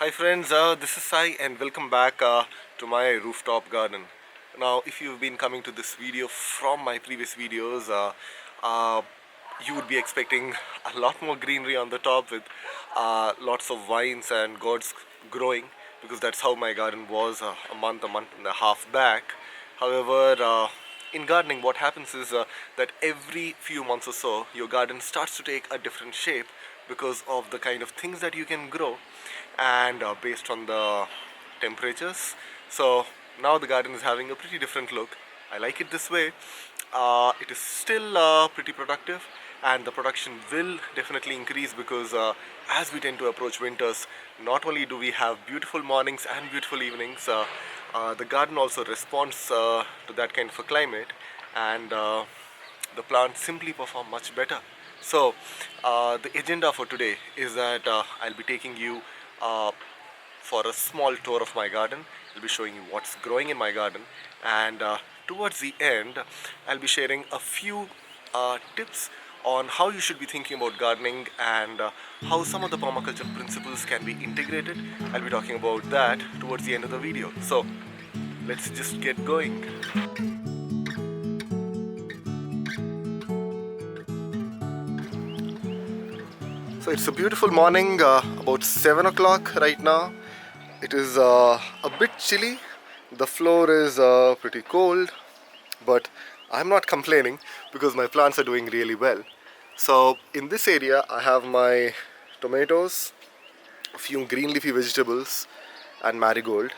Hi friends, this is Sai and welcome back to my rooftop garden. Now if you've been coming to this video from my previous videos, uh, you would be expecting a lot more greenery on the top with lots of vines and gourds growing, because that's how my garden was a month and a half back. However, in gardening what happens is that every few months or so your garden starts to take a different shape because of the kind of things that you can grow and based on the temperatures. So now the garden is having a pretty different look. I like it this way. It is still pretty productive, and the production will definitely increase because as we tend to approach winters, not only do we have beautiful mornings and beautiful evenings, the garden also responds to that kind of a climate, and the plants simply perform much better. So, the agenda for today is that I'll be taking you uh, for a small tour of my garden. I'll be showing you what's growing in my garden, and towards the end, I'll be sharing a few tips on how you should be thinking about gardening and how some of the permaculture principles can be integrated. I'll be talking about that towards the end of the video. So, let's just get going. So it's a beautiful morning, about 7 o'clock right now. It is a bit chilly. The floor is pretty cold, but I'm not complaining because my plants are doing really well. So in this area, I have my tomatoes, a few green leafy vegetables, and marigold.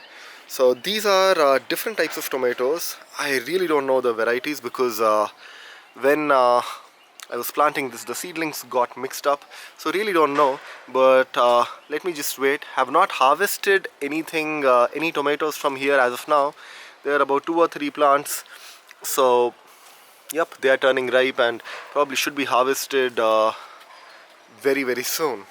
So these are different types of tomatoes. I really don't know the varieties because when I was planting this, the seedlings got mixed up, so really don't know. But let me just wait. Have not harvested anything, any tomatoes from here as of now. There are about 2 or 3 plants, so yep, they are turning ripe and probably should be harvested very soon.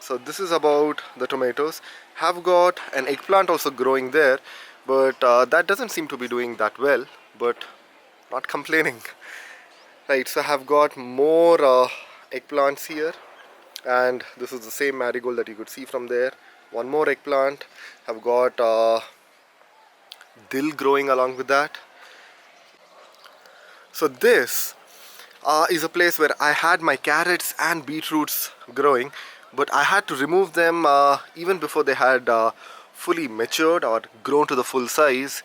So this is about the tomatoes. Have got an eggplant also growing there, but that doesn't seem to be doing that well, but not complaining. Right, so I have got more eggplants here, and this is the same marigold that you could see from there. One more eggplant. I've got dill growing along with that. So this is a place where I had my carrots and beetroots growing, but I had to remove them even before they had fully matured or grown to the full size.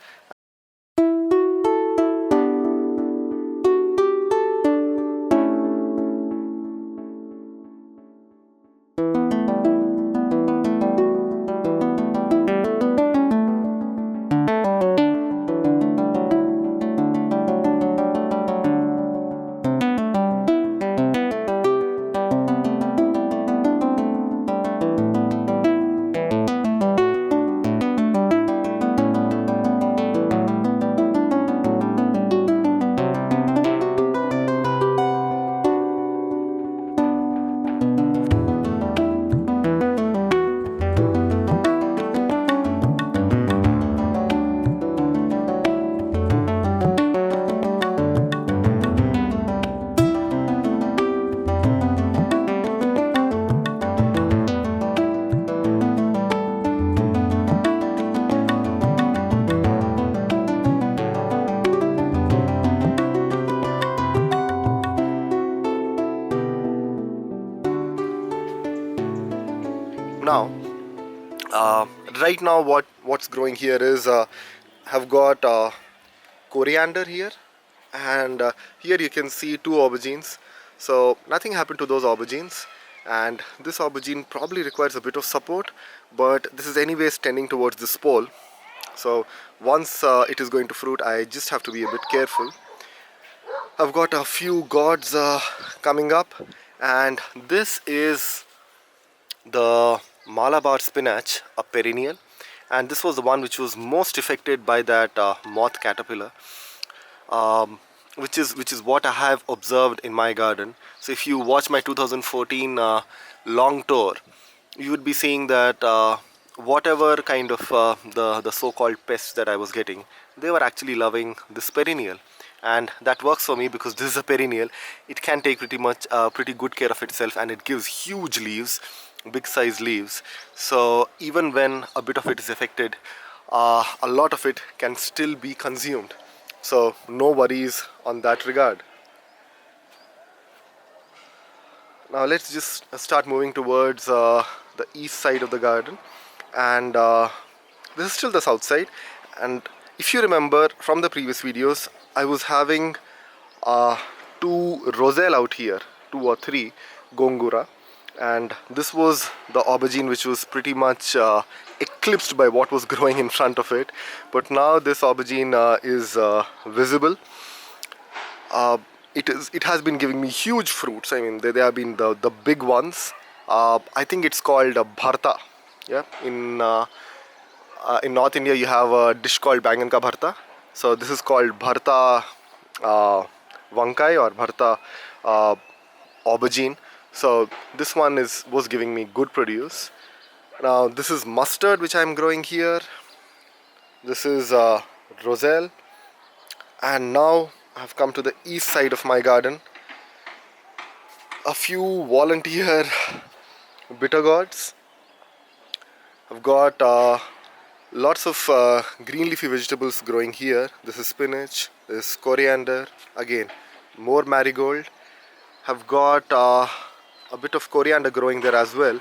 Now, uh, right now what's growing here is have got coriander here, and here you can see 2 aubergines. So nothing happened to those aubergines, and this aubergine probably requires a bit of support, but this is anyways tending towards this pole. So once it is going to fruit, I just have to be a bit careful. I've got a few gourds coming up, and this is the Malabar spinach, a perennial, and this was the one which was most affected by that moth caterpillar, which is what I have observed in my garden. So if you watch my 2014 long tour, you would be seeing that whatever kind of the so-called pests that I was getting, they were actually loving this perennial, and that works for me because this is a perennial. It can take pretty good care of itself, and it gives huge leaves. big size leaves, so even when a bit of it is affected, a lot of it can still be consumed, so no worries on that regard. Now let's just start moving towards the east side of the garden, and this is still the south side. And if you remember from the previous videos, I was having two roselle out here, two or three gongura, and this was the aubergine which was pretty much eclipsed by what was growing in front of it. But now this aubergine is visible. It has been giving me huge fruits. I mean, they have been the big ones. I think it's called BHARTA. Yeah, in North India you have a dish called BAINGAN ka BHARTA. So this is called BHARTA vankai or BHARTA aubergine. So this one was giving me good produce. Now this is mustard which I'm growing here. This is roselle, and now I've come to the east side of my garden. A few volunteer bitter gourds. I've got lots of green leafy vegetables growing here. This is spinach, this is coriander, again more marigold. I've got a bit of coriander growing there as well,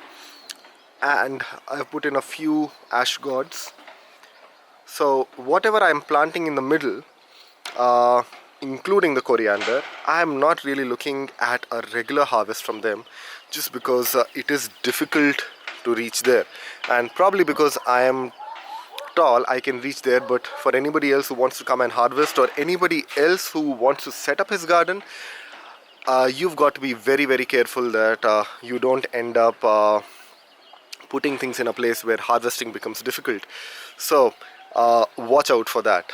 and I've put in a few ash gourds. So whatever I'm planting in the middle, including the coriander, I am not really looking at a regular harvest from them, just because it is difficult to reach there, and probably because I am tall I can reach there. But for anybody else who wants to come and harvest, or anybody else who wants to set up his garden, you've got to be very, very careful that you don't end up putting things in a place where harvesting becomes difficult. So watch out for that.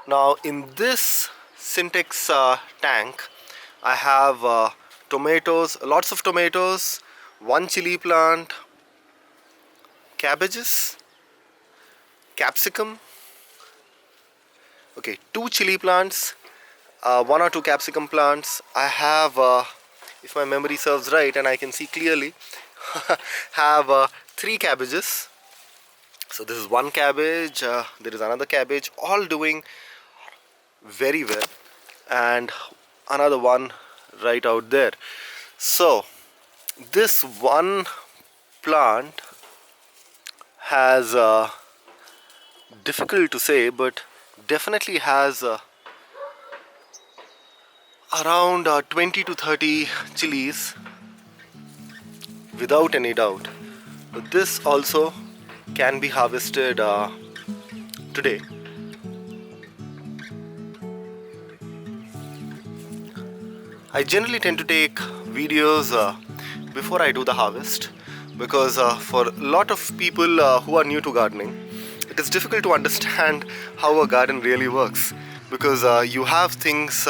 Now in this Syntex tank, I have tomatoes, lots of tomatoes, one chili plant, cabbages, capsicum, okay, two chili plants, one or two capsicum plants. I have, if my memory serves right and I can see clearly, have three cabbages. So this is one cabbage, there is another cabbage, all doing very well, and another one right out there. So this one plant has difficult to say, but definitely has around 20 to 30 chilies without any doubt. This also can be harvested today. I generally tend to take videos before I do the harvest, because for a lot of people who are new to gardening, it is difficult to understand how a garden really works, because you have things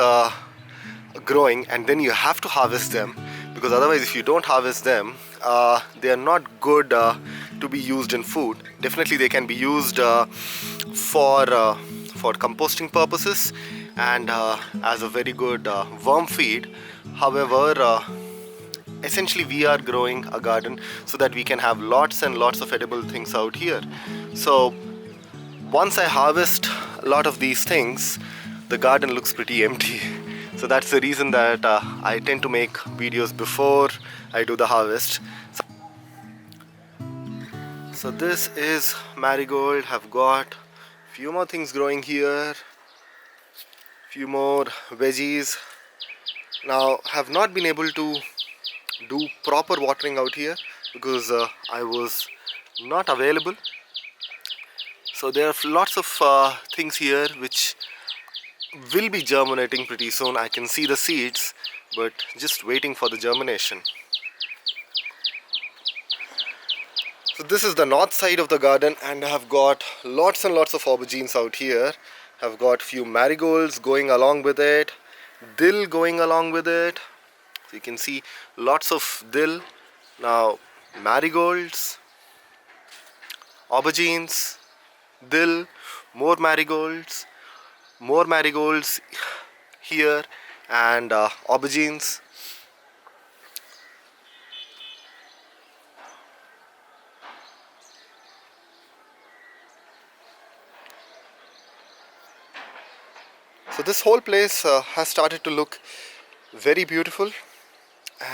growing and then you have to harvest them, because otherwise if you don't harvest them, they are not good to be used in food. Definitely they can be used for composting purposes and as a very good worm feed. However, essentially we are growing a garden so that we can have lots and lots of edible things out here. So once I harvest a lot of these things, the garden looks pretty empty. So that's the reason that I tend to make videos before I do the harvest. So this is marigold. I've got few more things growing here, few more veggies. Now have not been able to do proper watering out here because I was not available. So there are lots of things here which will be germinating pretty soon. I can see the seeds, but just waiting for the germination. So this is the north side of the garden, and I have got lots and lots of aubergines out here. I've got few marigolds going along with it, dill going along with it. So you can see lots of dill. Now marigolds, aubergines, dill, more marigolds, more marigolds here, and aubergines. So this whole place has started to look very beautiful,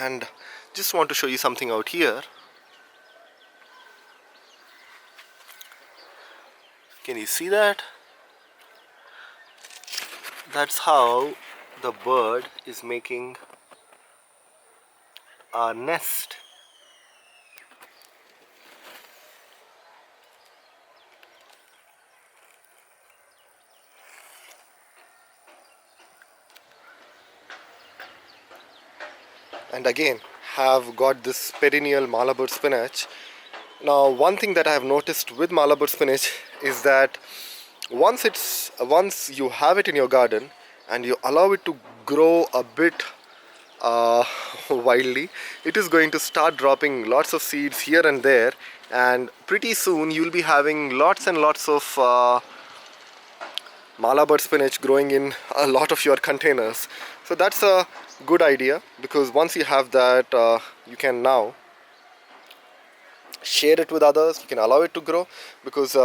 and just want to show you something out here. Can you see that? That's how the bird is making a nest. And again, have got this perennial Malabar spinach. Now, one thing that I have noticed with Malabar spinach is that once you have it in your garden and you allow it to grow a bit uh, wildly, it is going to start dropping lots of seeds here and there, and pretty soon you'll be having lots and lots of Malabar spinach growing in a lot of your containers. So that's a good idea, because once you have that, you can now share it with others. You can allow it to grow, because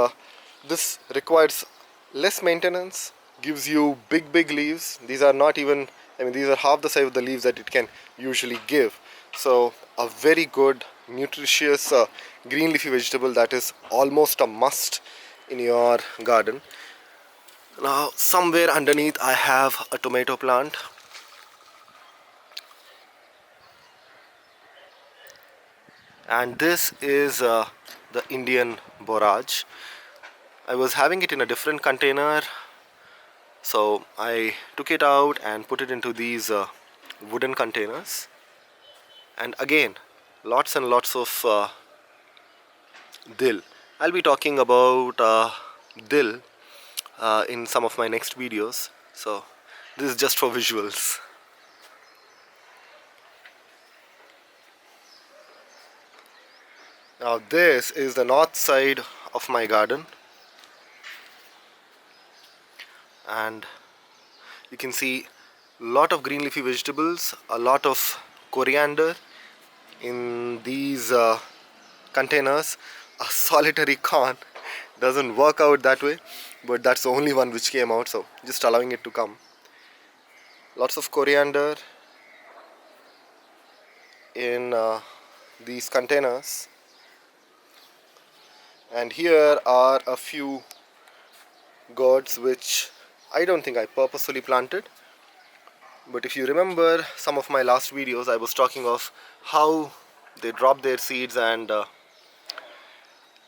this requires less maintenance, gives you big leaves. These are not even, I mean, these are half the size of the leaves that it can usually give. So a very good nutritious green leafy vegetable that is almost a must in your garden. Now somewhere underneath I have a tomato plant, and this is the Indian borage. I was having it in a different container, so I took it out and put it into these wooden containers. And again, lots and lots of dill. I'll be talking about dill in some of my next videos, so this is just for visuals. Now this is the north side of my garden, and you can see a lot of green leafy vegetables, a lot of coriander in these containers. A solitary corn doesn't work out that way, but that's the only one which came out, so just allowing it to come. Lots of coriander in these containers, and here are a few gourds which I don't think I purposefully planted, but if you remember some of my last videos, I was talking of how they drop their seeds, and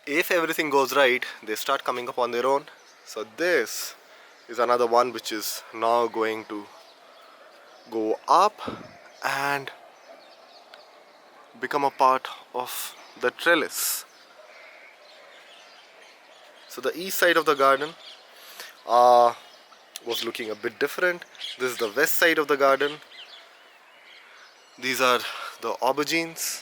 if everything goes right, they start coming up on their own. So this is another one which is now going to go up and become a part of the trellis. So the east side of the garden was looking a bit different. This is the west side of the garden. These are the aubergines.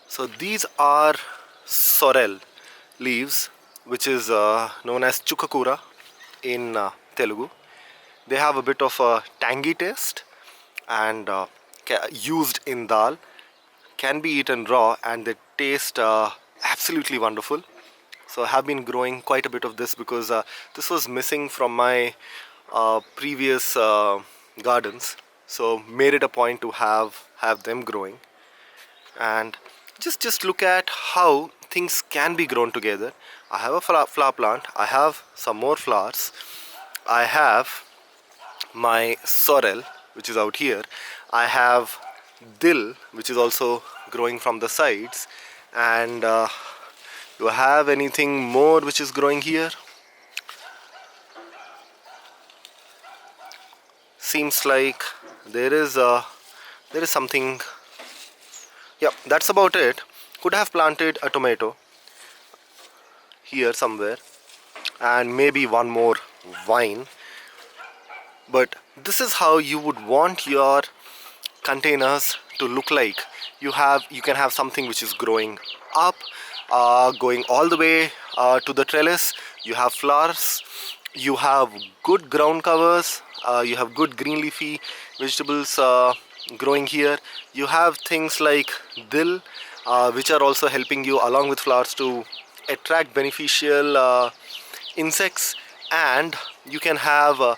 So these are sorrel leaves, which is known as chukakura in Telugu. They have a bit of a tangy taste, and used in dal, can be eaten raw, and they taste absolutely wonderful. So I have been growing quite a bit of this, because this was missing from my previous gardens, so made it a point to have them growing. And just look at how things can be grown together. I have a flower plant, I have some more flowers, I have my sorrel which is out here, I have dill which is also growing from the sides, and do I have anything more which is growing here? Seems like there is something. Yeah, that's about it. Could have planted a tomato here somewhere, and maybe one more vine, but this is how you would want your containers to look like. You can have something which is growing up, going all the way to the trellis. You have flowers, you have good ground covers, you have good green leafy vegetables growing here. You have things like dill, which are also helping you along with flowers to attract beneficial insects. And you can have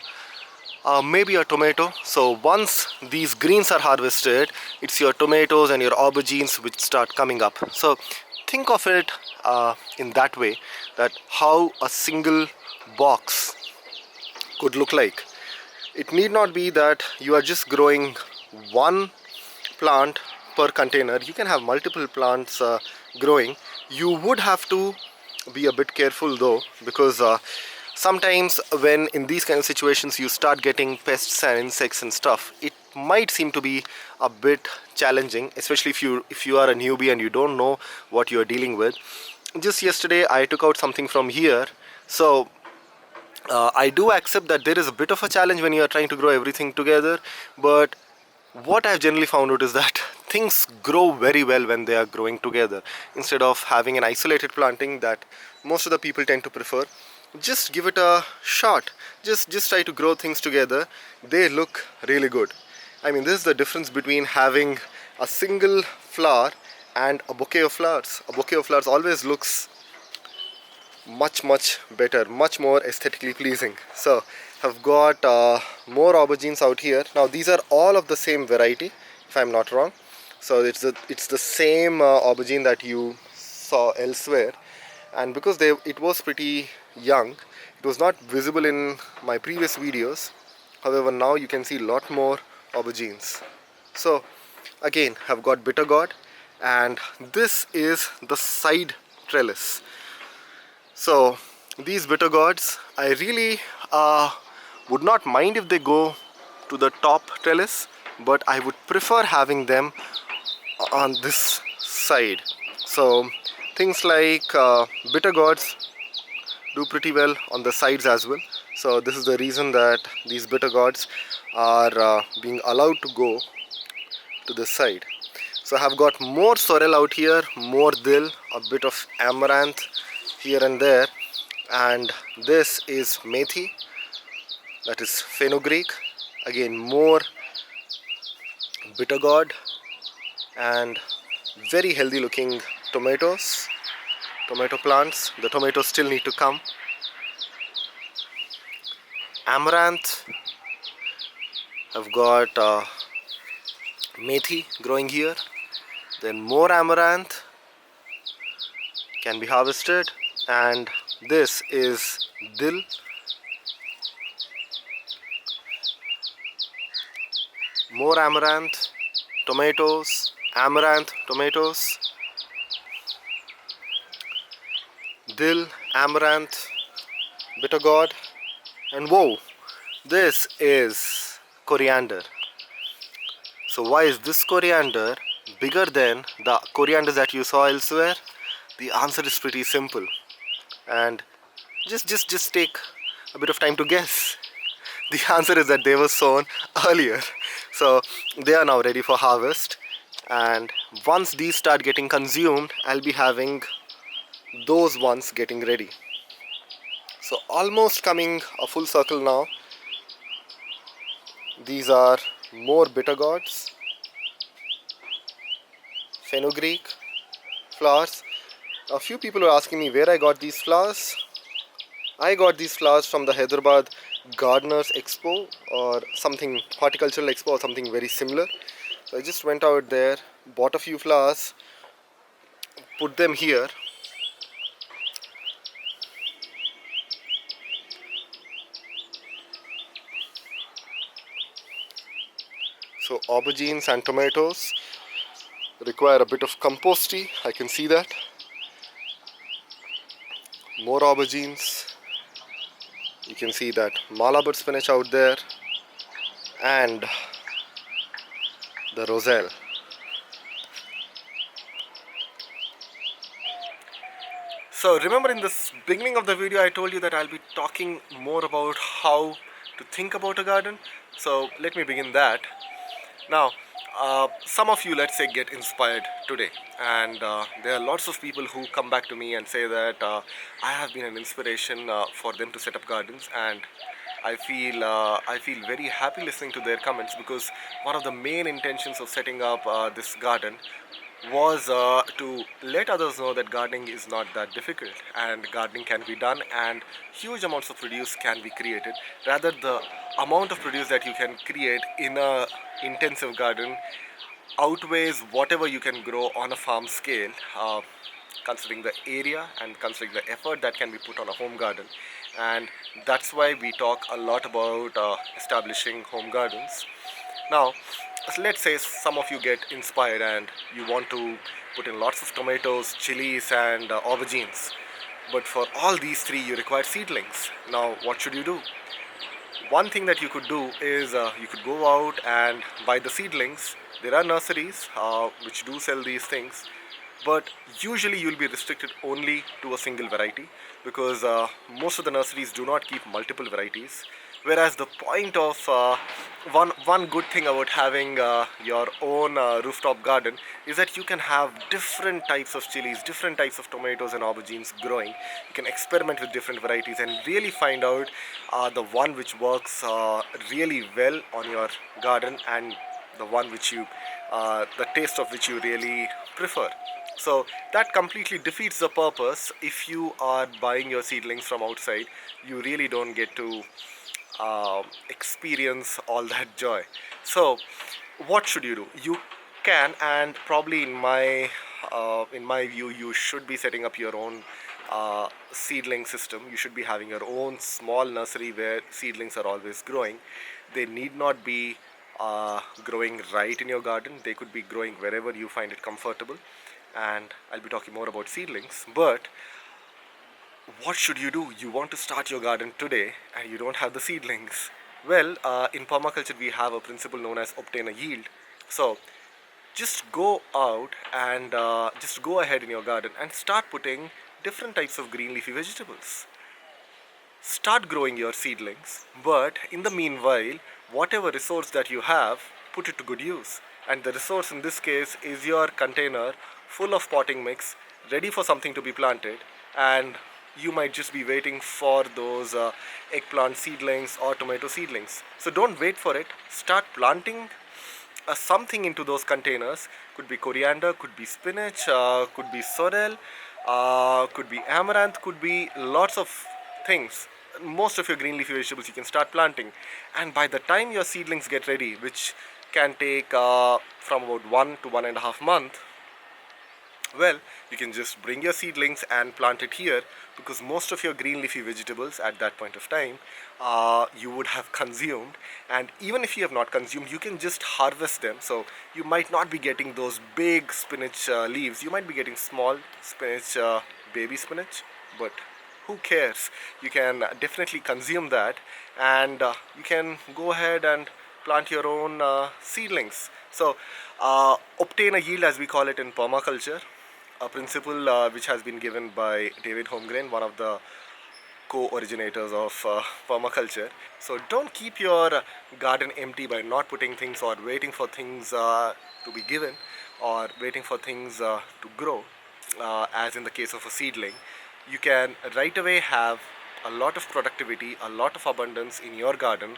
maybe a tomato. So once these greens are harvested, it's your tomatoes and your aubergines which start coming up. So think of it in that way, that how a single box could look like. It need not be that you are just growing one plant per container. You can have multiple plants growing. You would have to be a bit careful though, because sometimes when in these kind of situations you start getting pests and insects and stuff, it might seem to be a bit challenging, especially if you are a newbie and you don't know what you are dealing with. Just yesterday I took out something from here, so I do accept that there is a bit of a challenge when you are trying to grow everything together, but what I've generally found out is that things grow very well when they are growing together, instead of having an isolated planting that most of the people tend to prefer. Just give it a shot. Just try to grow things together. They look really good. I mean, this is the difference between having a single flower and a bouquet of flowers. A bouquet of flowers always looks much better, much more aesthetically pleasing. So I've got more aubergines out here. Now these are all of the same variety, if I'm not wrong. So it's the same aubergine that you saw elsewhere, and because it was pretty young, it was not visible in my previous videos. However, now you can see a lot more aubergines. So again, I've got bitter gourd, and this is the side trellis. So these bitter gourds, I really would not mind if they go to the top trellis, but I would prefer having them on this side. So things like bitter gourds do pretty well on the sides as well. So this is the reason that these bitter gourds are being allowed to go to the side. So I have got more sorrel out here, more dill, a bit of amaranth here and there, and this is methi, that is fenugreek. Again, more bitter gourd and very healthy looking tomato plants. The tomatoes still need to come. Amaranth, I've got methi growing here, then more amaranth can be harvested, and this is dill. More amaranth, tomatoes, amaranth, tomatoes, dill, amaranth, bitter gourd, and whoa, this is coriander. So why is this coriander bigger than the corianders that you saw elsewhere? The answer is pretty simple, and just take a bit of time to guess. The answer is that they were sown earlier, so they are now ready for harvest, and once these start getting consumed, I'll be having those ones getting ready. So almost coming a full circle now. These are more bitter gourds, fenugreek, flowers. A few people are asking me where I got these flowers. I got these flowers from the Hyderabad Gardeners Expo or something, horticultural expo or something very similar. So I just went out there, bought a few flowers, put them here. So aubergines and tomatoes require a bit of composting, I can see that. More aubergines, you can see that Malabar spinach out there, and the roselle. So remember, in the beginning of the video I told you that I'll be talking more about how to think about a garden. So let me begin that. Now, some of you, let's say, get inspired today, and there are lots of people who come back to me and say that I have been an inspiration for them to set up gardens, and I feel very happy listening to their comments, because one of the main intentions of setting up this garden was to let others know that gardening is not that difficult, and gardening can be done, and huge amounts of produce can be created. Rather, the amount of produce that you can create in a intensive garden outweighs whatever you can grow on a farm scale, considering the area and considering the effort that can be put on a home garden. And that's why we talk a lot about establishing home gardens. Now, let's say some of you get inspired and you want to put in lots of tomatoes, chilies, and aubergines. But for all these three, you require seedlings. Now, what should you do? One thing that you could do is you could go out and buy the seedlings. There are nurseries which do sell these things, but usually you'll be restricted only to a single variety, because most of the nurseries do not keep multiple varieties. Whereas the point of one good thing about having your own rooftop garden is that you can have different types of chilies, different types of tomatoes and aubergines growing. You can experiment with different varieties and really find out the one which works really well on your garden, and the one which you, the taste of which you really prefer. So that completely defeats the purpose. If you are buying your seedlings from outside, you really don't get to experience all that joy. So what should you do? You can, and probably in my view, you should be setting up your own seedling system. You should be having your own small nursery where seedlings are always growing. They need not be growing right in your garden. They could be growing wherever you find it comfortable, and I'll be talking more about seedlings. But what should you do? You want to start your garden today and you don't have the seedlings. Well, in permaculture, we have a principle known as obtain a yield. So just go out and just go ahead in your garden and start putting different types of green leafy vegetables. Start growing your seedlings, but in the meanwhile, whatever resource that you have, put it to good use. And the resource in this case is your container full of potting mix, ready for something to be planted, and you might just be waiting for those eggplant seedlings or tomato seedlings. So don't wait for it. Start planting something into those containers. Could be coriander, could be spinach, could be sorrel, could be amaranth, could be lots of things. Most of your green leafy vegetables you can start planting, and by the time your seedlings get ready, which can take from about 1 to 1.5 months, well, you can just bring your seedlings and plant it here, because most of your green leafy vegetables at that point of time you would have consumed. And even if you have not consumed, you can just harvest them. So you might not be getting those big spinach leaves. You might be getting small spinach, baby spinach, but who cares? You can definitely consume that, and you can go ahead and plant your own seedlings. So obtain a yield, as we call it in permaculture, a principle which has been given by David Holmgren, one of the co-originators of permaculture. So don't keep your garden empty by not putting things or waiting for things to be given, or waiting for things to grow, as in the case of a seedling. You can right away have a lot of productivity, a lot of abundance in your garden.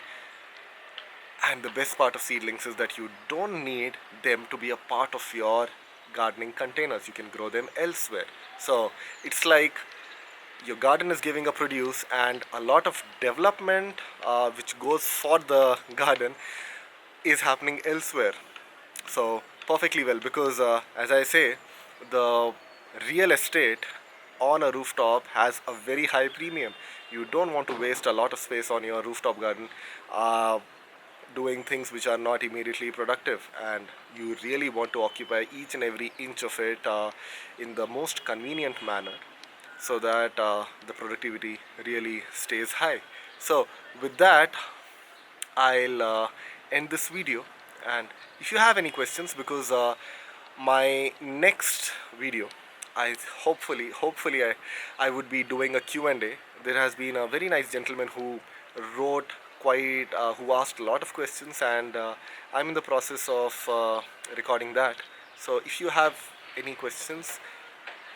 And the best part of seedlings is that you don't need them to be a part of your gardening containers. You can grow them elsewhere. So it's like your garden is giving a produce, and a lot of development which goes for the garden is happening elsewhere. So perfectly well, because as I say, the real estate on a rooftop has a very high premium. You don't want to waste a lot of space on your rooftop garden doing things which are not immediately productive, and you really want to occupy each and every inch of it in the most convenient manner, so that the productivity really stays high. So with that, I'll end this video, and if you have any questions, because my next video, I hopefully I would be doing a Q&A. There has been a very nice gentleman who wrote who asked a lot of questions, and I'm in the process of recording that. So if you have any questions,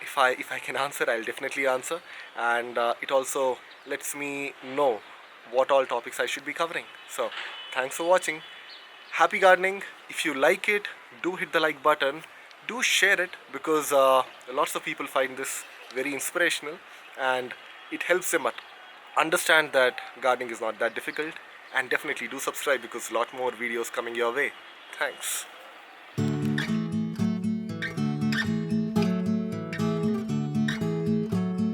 if I can answer, I'll definitely answer, and it also lets me know what all topics I should be covering. So thanks for watching. Happy gardening. If you like it, do hit the like button. Do share it, because lots of people find this very inspirational, and it helps them understand that gardening is not that difficult. And definitely do subscribe, because a lot more videos coming your way. Thanks.